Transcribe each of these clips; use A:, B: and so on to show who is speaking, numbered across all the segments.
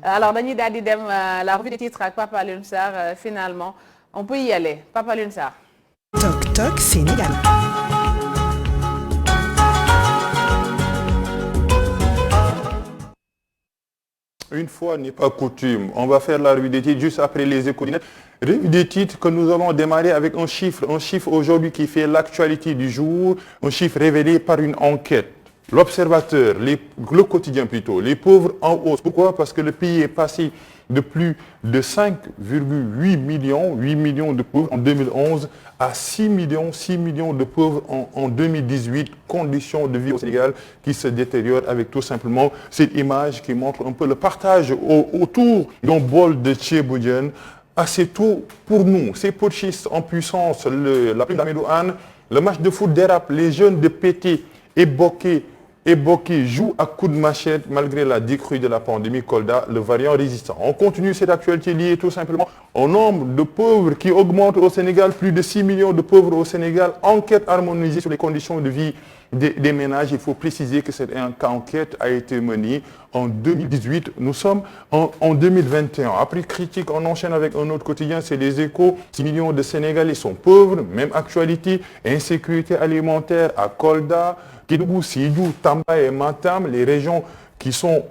A: Alors, dañuy daal di dem la revue des titres ak Papa Alioune Sarr finalement on peut y aller Papa Alioune Sarr.
B: Toc Toc Sénégal.
C: Une fois n'est pas coutume, on va faire la revue des titres juste après les échos. Revue des titres que nous allons démarrer avec un chiffre aujourd'hui qui fait l'actualité du jour, un chiffre révélé par une enquête. L'Observateur, le quotidien plutôt, les pauvres en hausse. Pourquoi? Parce que le pays est passé de plus de 5,8 millions, 8 millions de pauvres en 2011 à 6 millions de pauvres en 2018. Conditions de vie au Sénégal qui se détériorent avec tout simplement cette image qui montre un peu le partage autour d'un bol de tchéboudienne. Assez tôt pour nous, ces putschistes en puissance, la plume d'Amédou Anne, le match de foot dérape, les jeunes de Pété et Boké joue à coups de machette malgré la décrue de la pandémie Kolda, le variant résistant. On continue cette actualité liée tout simplement au nombre de pauvres qui augmente au Sénégal, plus de 6 millions de pauvres au Sénégal. Enquête harmonisée sur les conditions de vie des ménages. Il faut préciser que cette enquête a été menée en 2018. Nous sommes en 2021. Après critique, on enchaîne avec un autre quotidien, c'est les Échos. 6 millions de Sénégalais sont pauvres, même actualité, insécurité alimentaire à Kolda, Kédougou, Sédhiou, Tamba et Matam, les régions qui sont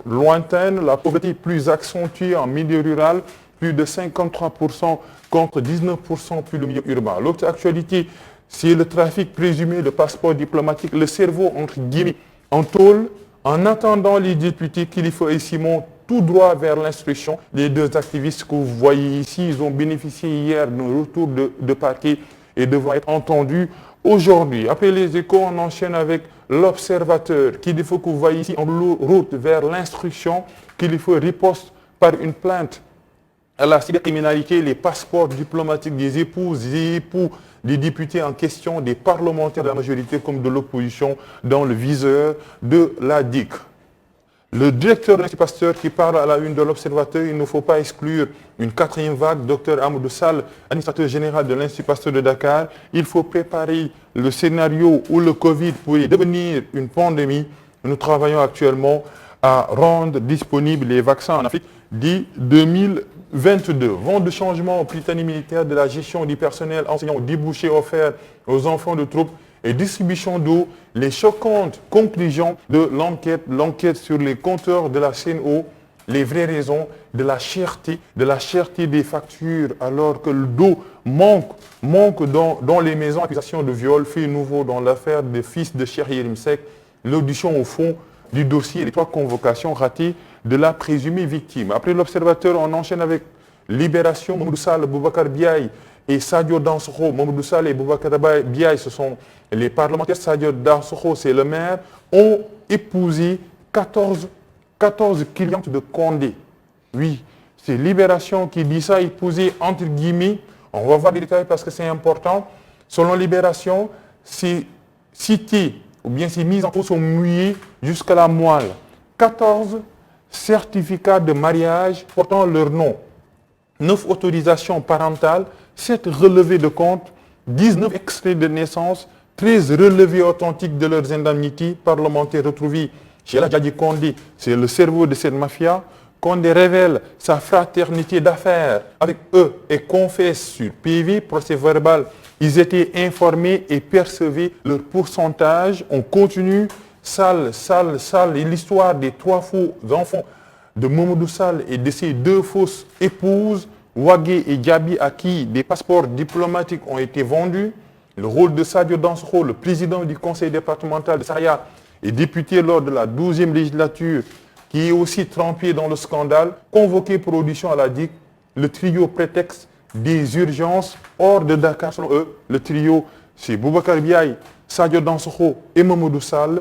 C: lointaines, la pauvreté plus accentuée en milieu rural, plus de 53% contre 19% plus le milieu urbain. L'autre actualité, c'est le trafic présumé de passeports diplomatiques, le cerveau entre guillemets en tôle, en attendant les députés Kilifeu et Simon tout droit vers l'instruction. Les deux activistes que vous voyez ici, ils ont bénéficié hier d'un retour de parquet et devront être entendus aujourd'hui. Après les Échos, on enchaîne avec l'Observateur. Kilifeu que vous voyez ici en route vers l'instruction. Kilifeu riposte par une plainte à la cybercriminalité, les passeports diplomatiques des épouses et époux des députés en question, des parlementaires de la majorité comme de l'opposition dans le viseur de la DIC. Le directeur de l'Institut Pasteur qui parle à la une de l'Observateur, il ne faut pas exclure une quatrième vague. Dr Amadou Sall, administrateur général de l'Institut Pasteur de Dakar, il faut préparer le scénario où le Covid pourrait devenir une pandémie. Nous travaillons actuellement à rendre disponibles les vaccins en Afrique dès 2022. Vente de changement au Prytanée militaire de la gestion du personnel enseignant aux débouchés offerts aux enfants de troupes et distribution d'eau, les choquantes conclusions de l'enquête sur les compteurs de la CNO, les vraies raisons de la cherté des factures alors que l'eau manque dans les maisons. Accusation de viol, fait nouveau dans l'affaire des fils de Cheikh Yérim Seck, l'audition au fond du dossier, les 3 convocations ratées de la présumée victime. Après l'Observateur, on enchaîne avec Libération, Mamadou Sall, Boubacar Biaye et Sadio Dansokho. Mamadou Sall et Boubacar Biaye, ce sont les parlementaires. Sadio Dansokho, c'est le maire, ont épousé 14 clientes de Condé. Oui, c'est Libération qui dit ça, épousé entre guillemets. On va voir les détails parce que c'est important. Selon Libération, c'est cité ou bien ces mises en cause sont mouillées jusqu'à la moelle. 14 certificats de mariage portant leur nom. 9 autorisations parentales, 7 relevés de compte, 19 extraits de naissance, 13 relevés authentiques de leurs indemnités parlementaires retrouvés chez la Djadji Condé. C'est le cerveau de cette mafia. Condé révèle sa fraternité d'affaires avec eux et confesse sur PV, procès verbal. Ils étaient informés et percevaient leur pourcentage. On continue. Sall et l'histoire des 3 faux enfants de Mamadou Sall et de ses 2 fausses épouses, Wagé et Diaby, à qui des passeports diplomatiques ont été vendus. Le rôle de Sadio Dansokho, le président du conseil départemental de Saraya et député lors de la 12e législature, qui est aussi trempé dans le scandale, convoqué pour audition à la DIC, le trio prétexte des urgences hors de Dakar. Selon eux, le trio, c'est Boubacar Biaye, Sadio Dansokho et Mamadou Sall.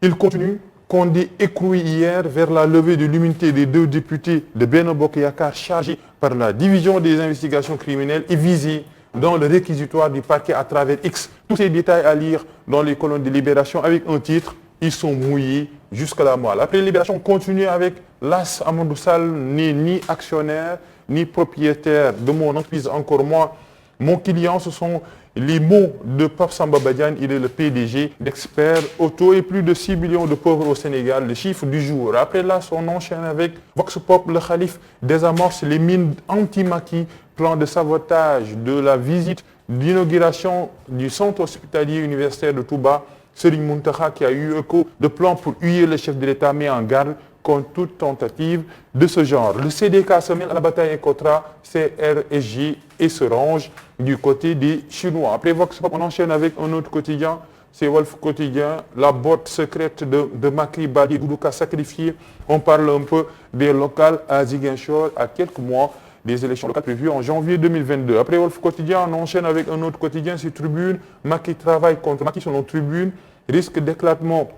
C: Il continue. Condé écroué hier vers la levée de l'immunité des 2 députés de Benno Bokk Yakaar chargés par la division des investigations criminelles et visés dans le réquisitoire du parquet à travers X. Tous ces détails à lire dans les colonnes de Libération avec un titre « Ils sont mouillés jusqu'à la moelle ». Après Libération, on continue avec l'As Amadou Sall, n'est ni actionnaire ni propriétaire de mon entreprise, encore moins mon client. Ce sont les mots de Pape Samba Badiane, il est le PDG d'Expert Auto et plus de 6 millions de pauvres au Sénégal, le chiffre du jour. Après là, on enchaîne avec Vox Pop, le calife désamorce les mines anti-maquis, plan de sabotage de la visite d'inauguration du centre hospitalier universitaire de Touba, Serigne Mountakha qui a eu écho de plan pour huer le chef de l'État met en garde contre toute tentative de ce genre. Le CDK se mêle à la bataille Ecotra, CRSG et se range du côté des Chinois. Après Vox Pop, on enchaîne avec un autre quotidien, c'est Wolf Quotidien, la botte secrète de Makri Badi Gourouka sacrifiée. On parle un peu des locales à Ziguinchor à quelques mois des élections locales prévues en janvier 2022. Après Wolf Quotidien, on enchaîne avec un autre quotidien, c'est Tribune. Macky travaille contre Macky selon Tribune, risque d'éclatement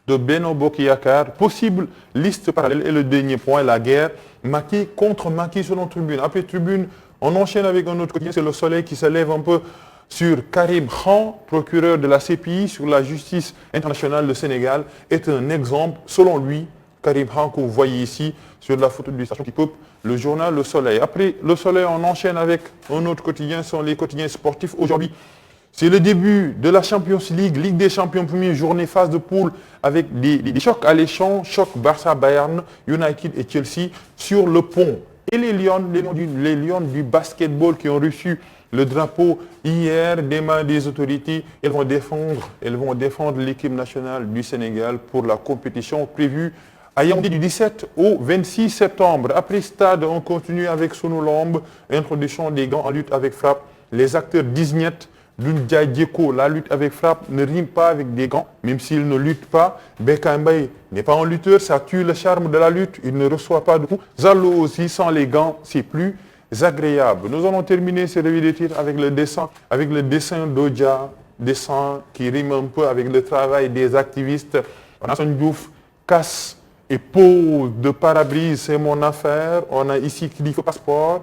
C: de Benno Bokk Yakaar, possible liste parallèle et le dernier point, la guerre, Macky contre Macky selon Tribune. Après Tribune, on enchaîne avec un autre quotidien, c'est Le Soleil qui se lève un peu sur Karim Khan, procureur de la CPI sur la justice internationale. Le Sénégal est un exemple, selon lui, Karim Khan que vous voyez ici sur la photo de l'illustration qui peuple le journal Le Soleil. Après Le Soleil, on enchaîne avec un autre quotidien, ce sont les quotidiens sportifs. Aujourd'hui, c'est le début de la Champions League, Ligue des Champions, première journée, phase de poule, avec des chocs alléchants, choc Barça, Bayern, United et Chelsea sur le pont. Et les lions du basketball qui ont reçu le drapeau hier des mains des autorités, elles vont défendre l'équipe nationale du Sénégal pour la compétition prévue à Yaoundé du 17 au 26 septembre. Après stade, on continue avec Sonolambe, introduction des gants en lutte avec frappe. Les acteurs Disney, Dunja Dieko, la lutte avec frappe ne rime pas avec des gants, même s'il ne lutte pas. Bekay Mbaye n'est pas un lutteur, ça tue le charme de la lutte, il ne reçoit pas de coups. Zalo aussi, sans les gants, c'est plus agréable. Nous allons terminer ces revues de titres avec le dessin d'Odja, dessin qui rime un peu avec le travail des activistes. Nasson Diouf casse et pose de pare-brise, c'est mon affaire. On a ici Khalifa Passeport.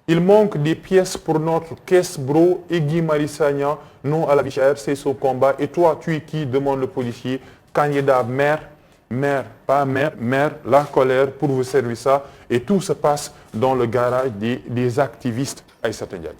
C: Il manque des pièces pour notre caisse bro et Guy Marissagna, non à la vie chère, c'est son combat. Et toi, tu es qui? Demande le policier. Candidat maire, la colère pour vous servir ça. Et tout se passe dans le garage des activistes Aïssata Ndiaye.